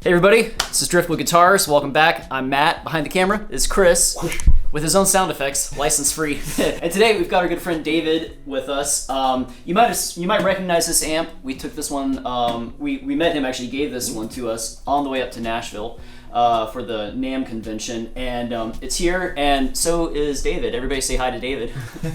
Hey everybody, this is Driftwood Guitars. Welcome back. I'm Matt. Behind the camera is Chris with his own sound effects, license free. And today we've got our good friend David with us. You might recognize this amp. We took this one. We met him, actually gave this one to us on the way up to Nashville for the NAMM convention, and it's here. And so is David. Everybody say hi to David.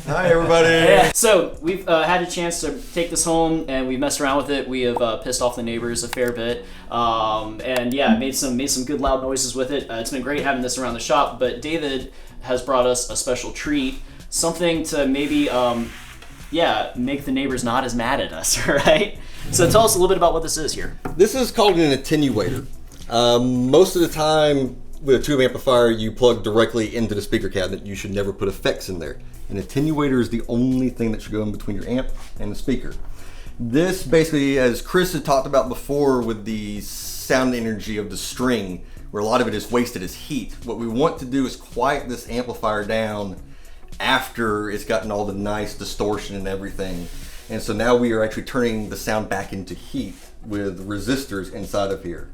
Hi everybody. Yeah. So we've had a chance to take this home, and we've messed around with it. We have pissed off the neighbors a fair bit. And yeah, made some good loud noises with it. It's been great having this around the shop, but David has brought us a special treat, something to maybe make the neighbors not as mad at us, right? So tell us a little bit about what this is here. This is called an attenuator. Most of the time with a tube amplifier you plug directly into the speaker cabinet. You should never put effects in there. An attenuator is the only thing that should go in between your amp and the speaker. This basically, as Chris had talked about before with the sound energy of the string, where a lot of it is wasted as heat, what we want to do is quiet this amplifier down after it's gotten all the nice distortion and everything. And so now we are actually turning the sound back into heat with resistors inside of here.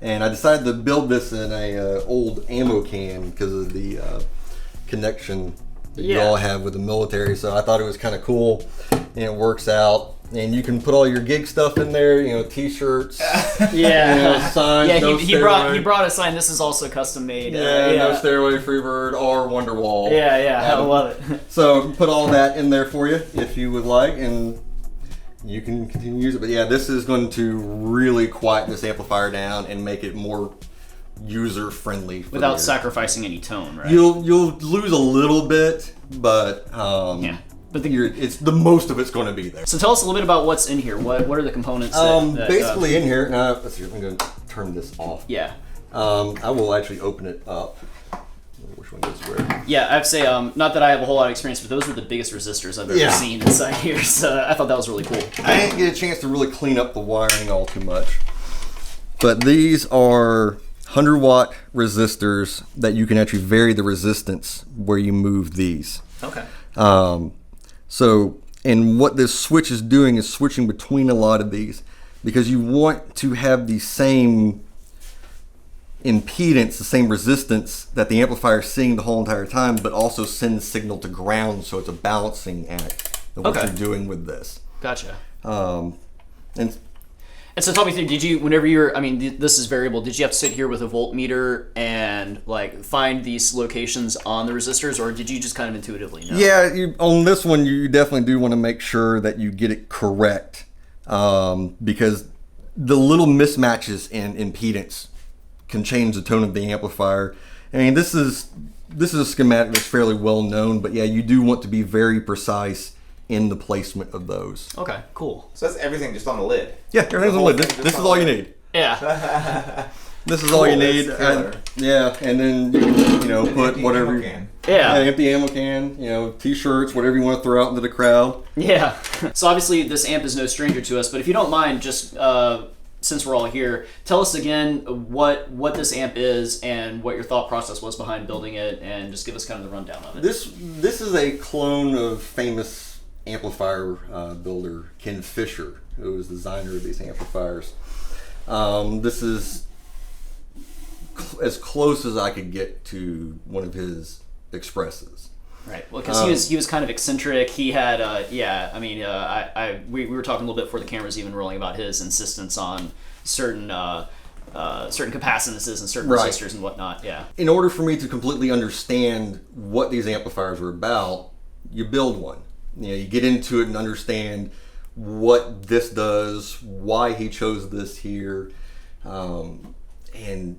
And I decided to build this in a old ammo can because of the connection that you all have with the military. So I thought it was kind of cool, and it works out. And you can put all your gig stuff in there, t-shirts, signs. Yeah, he brought a sign. This is also custom made. No Stairway, Freebird, or Wonderwall. I love it. So put all that in there for you if you would like, and you can continue to use it. But yeah, this is going to really quiet this amplifier down and make it more user friendly without sacrificing any tone, right? You'll lose a little bit, but But it's the most of it's going to be there. So tell us a little bit about what's in here. What are the components? Basically in here. Now let's see. I'm going to turn this off. Yeah. I will actually open it up. Which one goes where? Yeah, I have to say, not that I have a whole lot of experience, but those are the biggest resistors I've ever seen inside here. So I thought that was really cool. I didn't get a chance to really clean up the wiring all too much, but these are 100-watt resistors that you can actually vary the resistance where you move these. Okay. And what this switch is doing is switching between a lot of these, because you want to have the same impedance, the same resistance that the amplifier is seeing the whole entire time, but also send signal to ground, so it's a balancing act of what you're doing with this. Gotcha. And so tell me, did you, whenever you're, this is variable, did you have to sit here with a voltmeter and find these locations on the resistors, or did you just kind of intuitively know? Yeah, on this one, you definitely do want to make sure that you get it correct, because the little mismatches in impedance can change the tone of the amplifier. This is a schematic that's fairly well known, but yeah, you do want to be very precise in the placement of those. Okay, cool. So that's everything just on the lid? Yeah, everything's on the lid. This is all you need. Yeah. This is all you need. And then put whatever. Empty ammo can, t-shirts, whatever you want to throw out into the crowd. Yeah. So obviously this amp is no stranger to us, but if you don't mind, just since we're all here, tell us again what this amp is and what your thought process was behind building it, and just give us kind of the rundown of it. This is a clone of famous amplifier builder Ken Fisher, who was the designer of these amplifiers. This is as close as I could get to one of his Expresses. Right. Well, because he was kind of eccentric. He had we were talking a little bit before the cameras even rolling about his insistence on certain capacitances and certain resistors and whatnot. Yeah. In order for me to completely understand what these amplifiers are about, you build one. You get into it and understand what this does, why he chose this here, and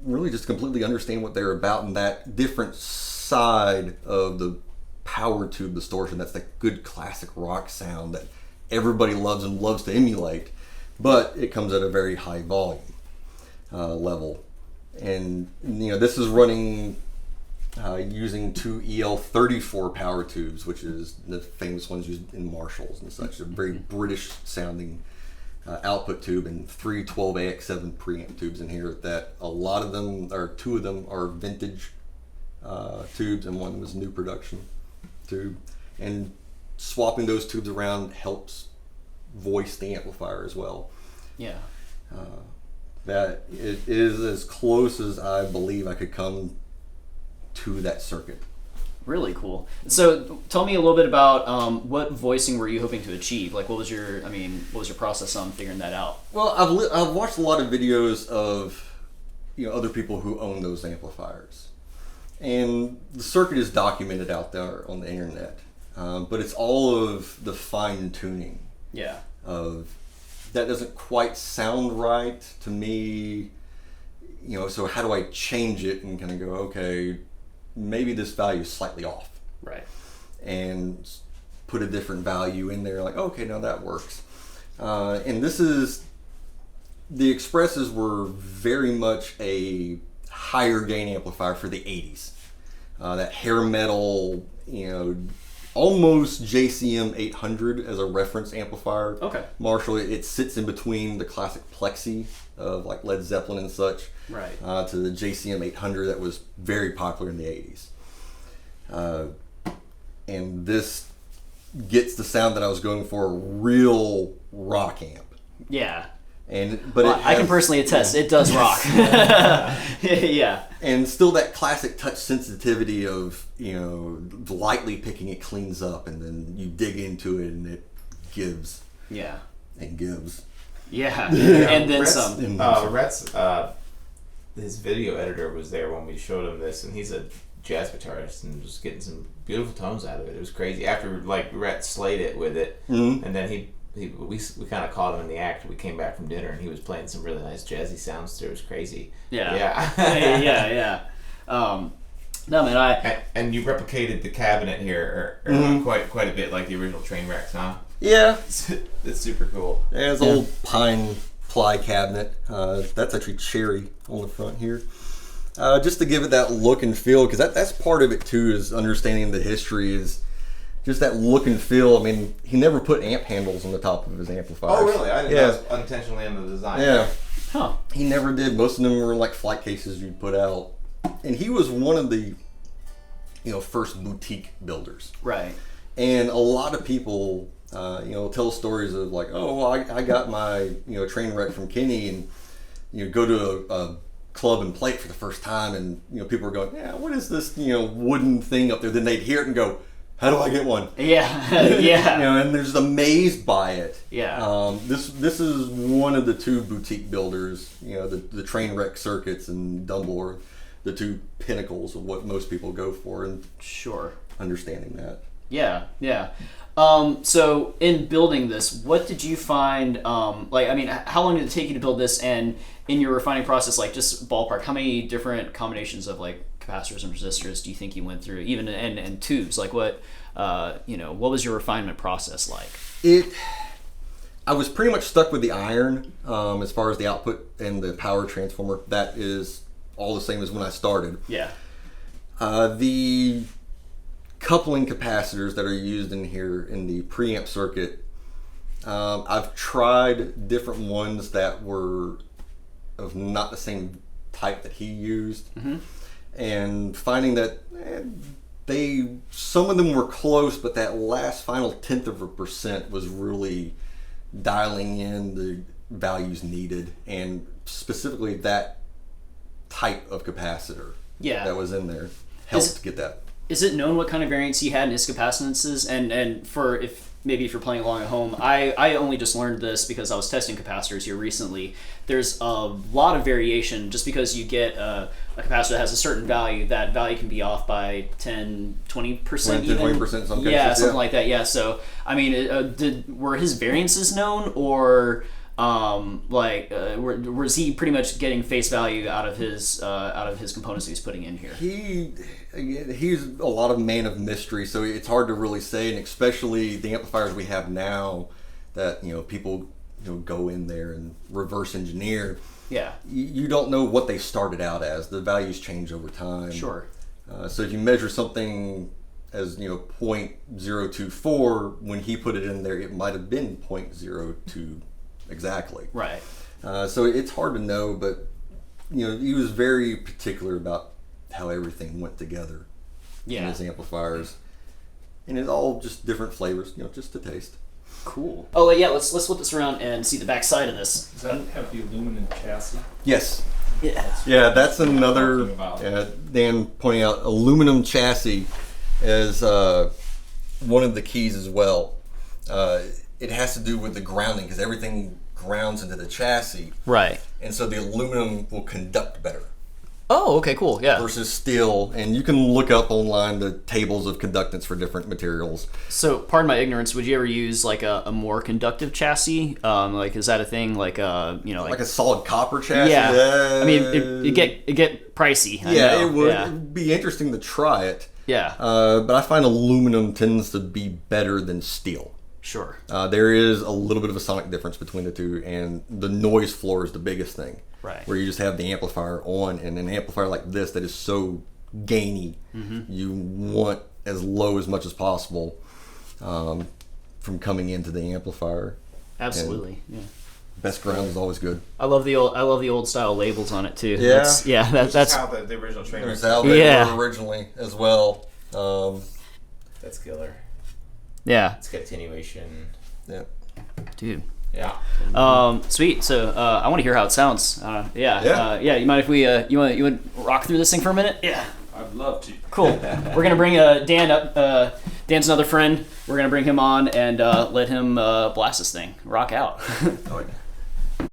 really just completely understand what they're about, and that different side of the power tube distortion. That's the good classic rock sound that everybody loves and loves to emulate, but it comes at a very high volume level. And this is running using two EL34 power tubes, which is the famous ones used in Marshalls and such. A very British sounding output tube, and three 12AX7 preamp tubes in here. That a lot of them, or two of them, are vintage tubes, and one was new production tube. And swapping those tubes around helps voice the amplifier as well. Yeah. That it is as close as I believe I could come to that circuit. Really cool. So tell me a little bit about what voicing were you hoping to achieve? Like, what was your process on figuring that out? Well, I've watched a lot of videos of other people who own those amplifiers, and the circuit is documented out there on the internet, but it's all of the fine tuning. Yeah. Of that doesn't quite sound right to me. So how do I change it and kind of go, okay, maybe this value is slightly off. Right. And put a different value in there, like, okay, now that works. And the Expresses were very much a higher gain amplifier for the 80s. That hair metal, almost JCM 800 as a reference amplifier. Okay. Marshall, it sits in between the classic Plexi of like Led Zeppelin and such, right, to the JCM 800 that was very popular in the 80s. And this gets the sound that I was going for, a real rock amp. Yeah. But I can personally attest, it does rock. Yeah. And still that classic touch sensitivity of, lightly picking it cleans up, and then you dig into it and it gives. Yeah. And gives. Yeah. And then some. Rhett's, his video editor was there when we showed him this, and he's a jazz guitarist and was getting some beautiful tones out of it. It was crazy. After Rhett slayed it with it, and then we kind of caught him in the act. We came back from dinner and he was playing some really nice jazzy sounds too. It was crazy. Yeah. Yeah. No, man, and you replicated the cabinet here quite a bit like the original Trainwrecks, huh? Yeah. It's super cool. Yeah, it's an old pine ply cabinet. That's actually cherry on the front here. Just to give it that look and feel, because that's part of it too, is understanding the history, is just that look and feel. I mean, he never put amp handles on the top of his amplifiers. Oh, really? I didn't know that was unintentionally in the design. Yeah. Huh. He never did. Most of them were like flight cases you'd put out. And he was one of the, first boutique builders. Right. And a lot of people, tell stories of like, oh, well, I got my, Trainwreck from Kenny, and go to a club and play it for the first time, and people are going, yeah, what is this, wooden thing up there? Then they'd hear it and go, how do I get one? Yeah. Yeah. And they're just amazed by it. Yeah. This is one of the two boutique builders, the Trainwreck circuits and Dunbar, the two pinnacles of what most people go for, and sure, understanding that. Yeah. So in building this, what did you find, how long did it take you to build this, and in your refining process, like just ballpark, how many different combinations of like capacitors and resistors do you think you went through, even and tubes? Like what was your refinement process like? I was pretty much stuck with the iron as far as the output and the power transformer. That is all the same as when I started. Yeah. The coupling capacitors that are used in here in the preamp circuit, I've tried different ones that were of not the same type that he used, and finding that some of them were close, but that last final 1/10% was really dialing in the values needed, and specifically that type of capacitor that was in there helped get that. Is it known what kind of variance he had in his capacitances? And for if you're playing along at home, I only just learned this because I was testing capacitors here recently. There's a lot of variation. Just because you get a capacitor that has a certain value, that value can be off by 10, 20% even. 20% in some cases. Yeah, something like that. Yeah. So I mean, were his variances known, or was he pretty much getting face value out of his components that he's putting in here? He's a lot of man of mystery, so it's hard to really say, and especially the amplifiers we have now that people go in there and reverse engineer. Yeah, you don't know what they started out as. The values change over time. Sure. So if you measure something as 0.024, when he put it in there, it might have been 0.02 exactly. Right. So it's hard to know, but he was very particular about how everything went together in his amplifiers, and it's all just different flavors, just to taste. Cool. Oh yeah, let's flip this around and see the back side of this. Does that have the aluminum chassis? Yes. Yeah. Yeah, that's another. Talking about. Dan pointing out aluminum chassis is one of the keys as well. It has to do with the grounding because everything grounds into the chassis, Right. and so the aluminum will conduct better Oh, okay, cool. Yeah. versus steel. And you can look up online the tables of conductance for different materials. So, pardon my ignorance. Would you ever use like a more conductive chassis? Like, is that a thing? Like, Like a solid copper chassis. yeah. I mean, it get pricey. I know. It would. Yeah. It'd be interesting to try it. Yeah. But I find aluminum tends to be better than steel. Sure. There is a little bit of a sonic difference between the two, and the noise floor is the biggest thing. Right. Where you just have the amplifier on, and an amplifier like this that is so gainy, you want as low as much as possible from coming into the amplifier. Absolutely. Yeah. Best ground is always good. I love the old style labels on it too. Yeah. That's That's how the original Trainwreck. That's how they Yeah. were originally as well. That's killer. yeah, It's got attenuation. Yeah. dude. Yeah. Sweet. So I want to hear how it sounds. Yeah. You mind if we you would rock through this thing for a minute? Yeah. I'd love to. Cool. We're gonna bring Dan up. Dan's another friend. We're gonna bring him on and let him blast this thing. Rock out. Oh, yeah.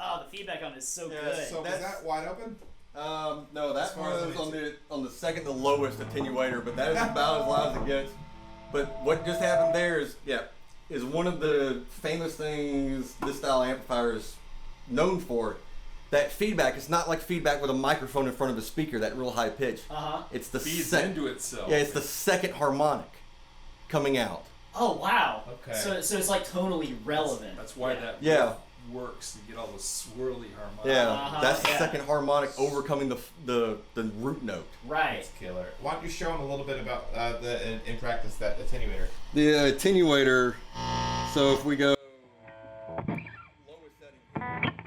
Oh, the feedback on it is so Yeah, good. so Is that wide open? No, that As far as was on the second to lowest attenuator, but that is about as loud as it gets. But what just happened there is one of the famous things this style amplifier is known for. That feedback, it's not like feedback with a microphone in front of a speaker, that real high pitch. It's the Feeds sec- into itself. Yeah, it's the second harmonic coming out. Oh wow. Okay. So it's like tonally relevant. That's why that Yeah. works to get all the swirly harmonics. Yeah, that's the yeah. second harmonic overcoming the root note. Right. It's killer. Why don't you show them a little bit about in practice that attenuator? The attenuator, so if we go lowest setting.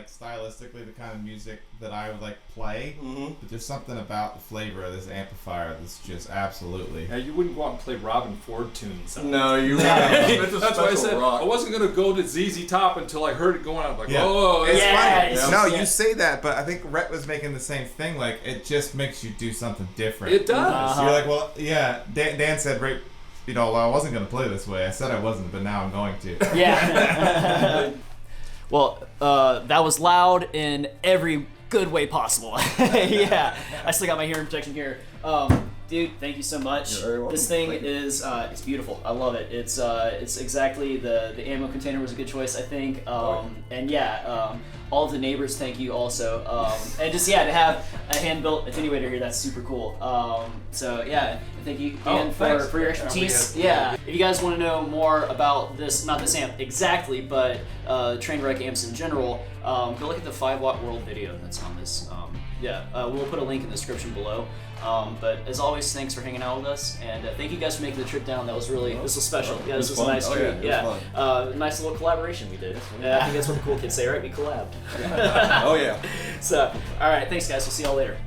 like stylistically the kind of music that I would like play. But there's something about the flavor of this amplifier that's just absolutely. Yeah, you wouldn't go out and play Robin Ford tunes. No, you That's why I said I wasn't gonna go to ZZ Top until I heard it going on. I'm like, oh, it's yes. funny. No, Yeah. you say that, but I think Rhett was making the same thing. Like, it just makes you do something different. it does. You're like, well, yeah. Dan said, right. Well, I wasn't going to play this way. I said I wasn't, but now I'm going to. Yeah. Well, that was loud in every good way possible. Yeah. I still got my hearing protection here. Dude, thank you so much. You're very welcome. This thing Thank you. is it's beautiful. I love it. It's exactly the ammo container was a good choice, I think. And yeah, all of the neighbors thank you also. And just to have a hand built attenuator here, that's super cool. So yeah, thank you Dan thanks. for your expertise. Yeah, If you guys want to know more about this, not this amp exactly, but Trainwreck amps in general, go look at the 5-watt world video that's on this. We'll put a link in the description below. But as always, thanks for hanging out with us, and thank you guys for making the trip down. That was this was special. Yeah, this was a fun. nice Oh, treat. yeah, it was Nice little collaboration we did. Yeah, I think that's what the cool kids say, right? We collabed. Oh yeah. So, all right, thanks guys. We'll see y'all later.